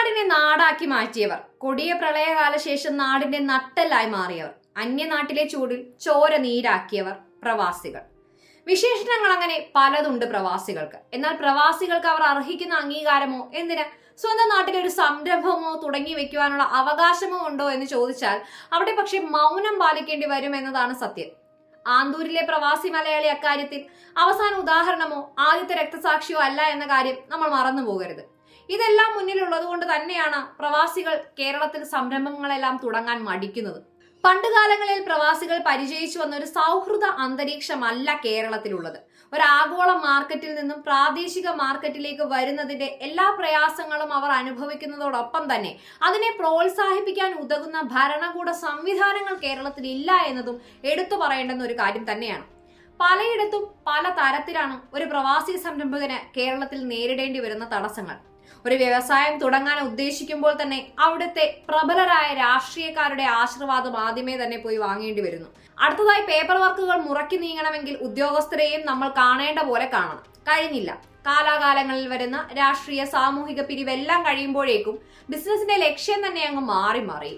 നാടിനെ നാടാക്കി മാറ്റിയവർ, കൊടിയ പ്രളയകാല ശേഷം നാടിന്റെ നട്ടെല്ലായി മാറിയവർ, അന്യനാട്ടിലെ ചൂടിൽ ചോര നീരാക്കിയവർ പ്രവാസികൾ. വിശേഷണങ്ങൾ അങ്ങനെ പലതുണ്ട് പ്രവാസികൾക്ക്. എന്നാൽ പ്രവാസികൾക്ക് അവർ അർഹിക്കുന്ന അംഗീകാരമോ, എന്തിന് സ്വന്തം നാട്ടിലെ ഒരു സംരംഭമോ തുടങ്ങി വെക്കുവാനുള്ള അവകാശമോ ഉണ്ടോ എന്ന് ചോദിച്ചാൽ അവിടെ പക്ഷെ മൗനം പാലിക്കേണ്ടി വരും എന്നതാണ് സത്യം. ആന്തൂരിലെ പ്രവാസി മലയാളി അക്കാര്യത്തിൽ അവസാന ഉദാഹരണമോ ആദ്യത്തെ രക്തസാക്ഷിയോ അല്ല എന്ന കാര്യം നമ്മൾ മറന്നു പോകരുത്. ഇതെല്ലാം മുന്നിലുള്ളത് കൊണ്ട് തന്നെയാണ് പ്രവാസികൾ കേരളത്തിൽ സംരംഭങ്ങളെല്ലാം തുടങ്ങാൻ മടിക്കുന്നത്. പണ്ടുകാലങ്ങളിൽ പ്രവാസികൾ പരിചയിച്ചു വന്ന ഒരു സൗഹൃദ അന്തരീക്ഷമല്ല കേരളത്തിലുള്ളത്. ഒരു ആഗോള മാർക്കറ്റിൽ നിന്നും പ്രാദേശിക മാർക്കറ്റിലേക്ക് വരുന്നതിന്റെ എല്ലാ പ്രയാസങ്ങളും അവർ അനുഭവിക്കുന്നതോടൊപ്പം തന്നെ അതിനെ പ്രോത്സാഹിപ്പിക്കാൻ ഉതകുന്ന ഭരണകൂട സംവിധാനങ്ങൾ കേരളത്തിൽ ഇല്ല എന്നതും എടുത്തു പറയേണ്ടുന്ന ഒരു കാര്യം തന്നെയാണ്. പലയിടത്തും പല തരത്തിലാണ് ഒരു പ്രവാസി സംരംഭകന് കേരളത്തിൽ നേരിടേണ്ടി വരുന്ന തടസ്സങ്ങൾ. ഒരു വ്യവസായം തുടങ്ങാൻ ഉദ്ദേശിക്കുമ്പോൾ തന്നെ അവിടുത്തെ പ്രബലരായ രാഷ്ട്രീയക്കാരുടെ ആശീർവാദം ആദ്യമേ തന്നെ പോയി വാങ്ങേണ്ടി വരുന്നു. അടുത്തതായി പേപ്പർ വർക്കുകൾ മുറക്കി നീങ്ങണമെങ്കിൽ ഉദ്യോഗസ്ഥരെയും നമ്മൾ കാണേണ്ട പോലെ കാണണം. കഴിഞ്ഞില്ല. കാലാകാലങ്ങളിൽ വരുന്ന രാഷ്ട്രീയ സാമൂഹിക പിരിവെല്ലാം കഴിയുമ്പോഴേക്കും ബിസിനസിന്റെ ലക്ഷ്യം തന്നെ അങ്ങ് മാറി.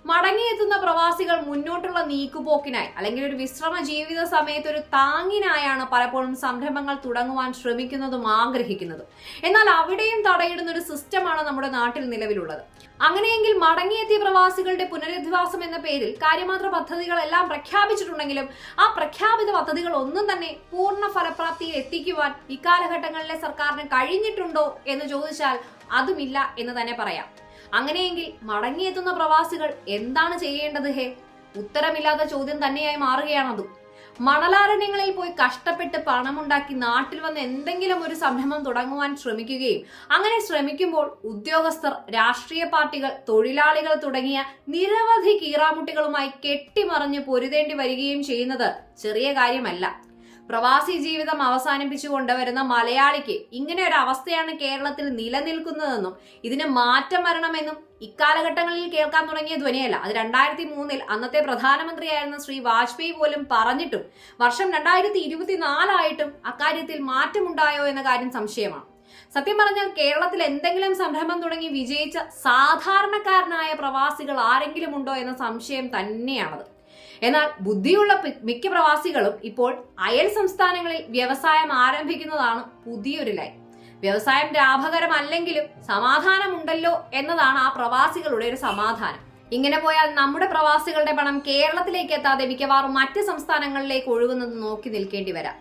മടങ്ങിയെത്തുന്ന പ്രവാസികൾ മുന്നോട്ടുള്ള നീക്കുപോക്കിനായി അല്ലെങ്കിൽ ഒരു വിശ്രമ ജീവിത സമയത്ത് ഒരു താങ്ങിനായാണ് പലപ്പോഴും സംരംഭങ്ങൾ തുടങ്ങുവാൻ ശ്രമിക്കുന്നതും ആഗ്രഹിക്കുന്നതും. എന്നാൽ അവിടെയും തടയിടുന്ന ഒരു സിസ്റ്റമാണ് നമ്മുടെ നാട്ടിൽ നിലവിലുള്ളത്. അങ്ങനെയെങ്കിൽ മടങ്ങിയെത്തിയ പ്രവാസികളുടെ പുനരധിവാസം എന്ന പേരിൽ കാര്യമാത്ര പദ്ധതികളെല്ലാം പ്രഖ്യാപിച്ചിട്ടുണ്ടെങ്കിലും ആ പ്രഖ്യാപിത പദ്ധതികൾ ഒന്നും തന്നെ പൂർണ്ണ ഫലപ്രാപ്തിയിൽ എത്തിക്കുവാൻ ഇക്കാലഘട്ടങ്ങളിലെ സർക്കാരിന് കഴിഞ്ഞിട്ടുണ്ടോ എന്ന് ചോദിച്ചാൽ അതുമില്ല എന്ന് തന്നെ പറയാം. അങ്ങനെയെങ്കിൽ മടങ്ങിയെത്തുന്ന പ്രവാസികൾ എന്താണ് ചെയ്യേണ്ടത്? ഉത്തരമില്ലാത്ത ചോദ്യം തന്നെയായി മാറുകയാണതും. മണലാരണ്യങ്ങളിൽ പോയി കഷ്ടപ്പെട്ട് പണമുണ്ടാക്കി നാട്ടിൽ വന്ന് എന്തെങ്കിലും ഒരു സംരംഭം തുടങ്ങുവാൻ ശ്രമിക്കുകയും അങ്ങനെ ശ്രമിക്കുമ്പോൾ ഉദ്യോഗസ്ഥർ, രാഷ്ട്രീയ പാർട്ടികൾ, തൊഴിലാളികൾ തുടങ്ങിയ നിരവധി കീറാമുട്ടികളുമായി കെട്ടിമറിഞ്ഞ് പൊരുതേണ്ടി വരികയും ചെയ്യുന്നത് ചെറിയ കാര്യമല്ല. പ്രവാസി ജീവിതം അവസാനിപ്പിച്ചു കൊണ്ടുവരുന്ന മലയാളിക്ക് ഇങ്ങനെ ഒരു അവസ്ഥയാണ് കേരളത്തിൽ നിലനിൽക്കുന്നതെന്നും ഇതിന് മാറ്റം വരണമെന്നും ഇക്കാലഘട്ടങ്ങളിൽ കേൾക്കാൻ തുടങ്ങിയ ധ്വനിയല്ല. അത് 2003 അന്നത്തെ പ്രധാനമന്ത്രിയായിരുന്ന ശ്രീ വാജ്പേയി പോലും പറഞ്ഞിട്ടും വർഷം 2024 അക്കാര്യത്തിൽ മാറ്റമുണ്ടായോ എന്ന കാര്യം സംശയമാണ്. സത്യം പറഞ്ഞാൽ കേരളത്തിൽ എന്തെങ്കിലും സംരംഭം തുടങ്ങി വിജയിച്ച സാധാരണക്കാരനായ പ്രവാസികൾ ആരെങ്കിലും ഉണ്ടോ എന്ന സംശയം തന്നെയാണത്. എന്നാൽ ബുദ്ധിയുള്ള മിക്ക പ്രവാസികളും ഇപ്പോൾ അയൽ സംസ്ഥാനങ്ങളിൽ വ്യവസായം ആരംഭിക്കുന്നതാണ് പുതിയൊരു ലൈൻ. വ്യവസായം ലാഭകരമല്ലെങ്കിലും സമാധാനമുണ്ടല്ലോ എന്നതാണ് ആ പ്രവാസികളുടെ ഒരു സമാധാനം. ഇങ്ങനെ പോയാൽ നമ്മുടെ പ്രവാസികളുടെ പണം കേരളത്തിലേക്ക് എത്താതെ മിക്കവാറും മറ്റ് സംസ്ഥാനങ്ങളിലേക്ക് ഒഴുകുന്നത് നോക്കി നിൽക്കേണ്ടി വരാം.